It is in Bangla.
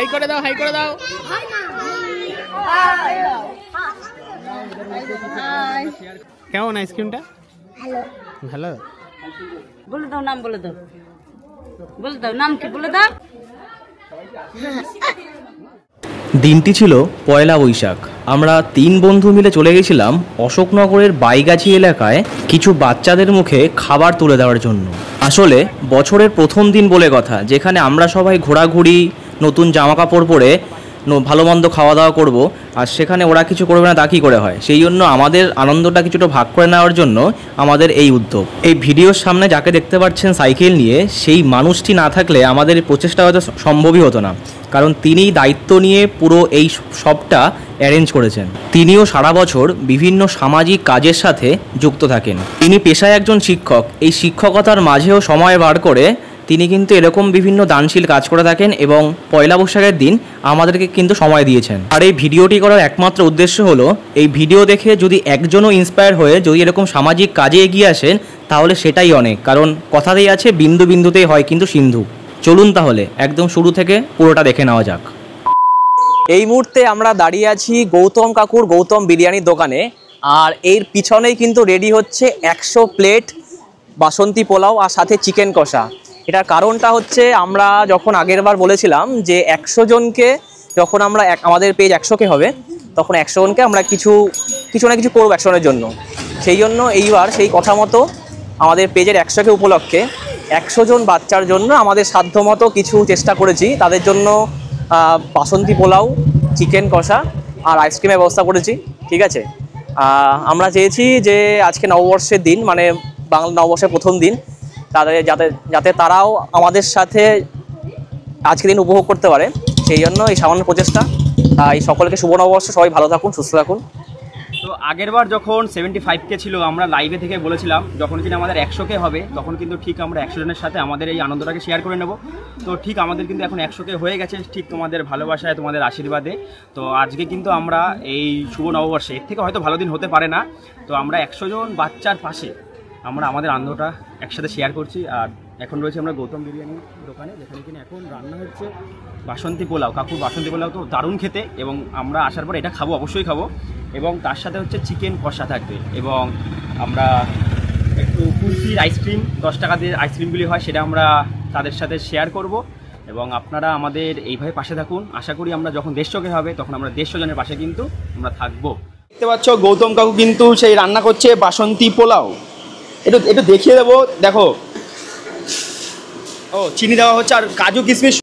হাই করে দাও, হাই করে দাও। কেমন আইসক্রিমটা? ভালো ভালো। বলে দাও নাম, বলে দাও, বলে দাও নাম কি, বলে দাও। দিনটি ছিল পয়লা বৈশাখ। আমরা 3 বন্ধু মিলে চলে গেছিলাম অশোকনগরের বাইগাছি এলাকায় কিছু বাচ্চাদের মুখে খাবার তুলে দেওয়ার জন্য। আসলে বছরের প্রথম দিন বলে কথা, যেখানে আমরা সবাই ঘোরাঘুরি, নতুন জামা কাপড় পরে ভালো মন্দ খাওয়া দাওয়া করব, আর সেখানে ওরা কিছু করবে না তা কী করে হয়। সেই জন্য আমাদের আনন্দটা কিছুটা ভাগ করে নেওয়ার জন্য আমাদের এই উদ্যোগ। এই ভিডিওর সামনে যাকে দেখতে পাচ্ছেন সাইকেল নিয়ে, সেই মানুষটি না থাকলে আমাদের প্রচেষ্টা হয়তো সম্ভবই হতো না, কারণ তিনিই দায়িত্ব নিয়ে পুরো এই সবটা অ্যারেঞ্জ করেছেন। তিনিও সারা বছর বিভিন্ন সামাজিক কাজের সাথে যুক্ত থাকেন। তিনি পেশায় একজন শিক্ষক। এই শিক্ষকতার মাঝেও সময় বার করে তিনি কিন্তু এরকম বিভিন্ন দানশীল কাজ করে থাকেন এবং পয়লা বৈশাখের দিন আমাদেরকে কিন্তু সময় দিয়েছেন। আর এই ভিডিওটি করার একমাত্র উদ্দেশ্য হলো, এই ভিডিও দেখে যদি একজনও ইন্সপায়ার হয়ে যদি এরকম সামাজিক কাজে এগিয়ে আসেন, তাহলে সেটাই অনেক। কারণ কথাতেই আছে, বিন্দু বিন্দুতেই হয় কিন্তু সিন্ধু। চলুন তাহলে একদম শুরু থেকে পুরোটা দেখে নেওয়া যাক। এই মুহূর্তে আমরা দাঁড়িয়ে আছি গৌতম কাকুর গৌতম বিরিয়ানির দোকানে, আর এর পিছনেই কিন্তু রেডি হচ্ছে 100 প্লেট বাসন্তী পোলাও আর সাথে চিকেন কষা। এটার কারণটা হচ্ছে, আমরা যখন আগের বার বলেছিলাম যে 100 জনকে যখন আমরা আমাদের পেজ 100K হবে, তখন 100 জনকে আমরা কিছু না কিছু করবো 100 জনের জন্য। সেই জন্য এইবার সেই কথা মতো আমাদের পেজের 100K উপলক্ষে 100 জন বাচ্চার জন্য আমাদের সাধ্যমতো কিছু চেষ্টা করেছি। তাদের জন্য বাসন্তী পোলাও, চিকেন কষা আর আইসক্রিমের ব্যবস্থা করেছি। ঠিক আছে, আমরা চেয়েছি যে আজকে নববর্ষের দিন, মানে বাংলা নববর্ষের প্রথম দিন, তাদের যাতে তারাও আমাদের সাথে আজকের দিন উপভোগ করতে পারে, সেই জন্য এই সামান্য প্রচেষ্টা। এই সকলকে শুভ নববর্ষ, সবাই ভালো থাকুন, সুস্থ থাকুন। তো আগেরবার যখন 75K ছিল, আমরা লাইভে থেকে বলেছিলাম যখন কিনা আমাদের 100K হবে, তখন কিন্তু ঠিক আমরা 100 জনের সাথে আমাদের এই আনন্দটাকে শেয়ার করে নেব। তো ঠিক আমাদের কিন্তু এখন 100K হয়ে গেছে, ঠিক তোমাদের ভালোবাসায়, তোমাদের আশীর্বাদে। তো আজকে কিন্তু আমরা এই শুভ নববর্ষে, এর থেকে হয়তো ভালো দিন হতে পারে না, তো আমরা 100 জন বাচ্চার পাশে আমরা আমাদের আনন্দটা একসাথে শেয়ার করছি। আর এখন রয়েছে আমরা গৌতম বিরিয়ানির দোকানে, যেখানে কিনা এখন রান্না হচ্ছে বাসন্তী পোলাও। কাকুর বাসন্তী পোলাও তো দারুণ খেতে, এবং আমরা আসার পর এটা খাবো, অবশ্যই খাবো। এবং তার সাথে হচ্ছে চিকেন কষা থাকবে, এবং আমরা একটু কুলফির আইসক্রিম, 10 টাকা দিয়ে আইসক্রিমগুলি হয়, সেটা আমরা তাদের সাথে শেয়ার করব। এবং আপনারা আমাদের এইভাবে পাশে থাকুন। আশা করি আমরা যখন 150K হবে, তখন আমরা 150 জনের পাশে কিন্তু আমরা থাকবো। দেখতে পাচ্ছ গৌতম কাকু কিন্তু সেই রান্না করছে বাসন্তী পোলাও। একটু দেখিয়ে দেবো, দেখো। ও চিনি দেওয়া হচ্ছে, আর কাজু কিশমিশ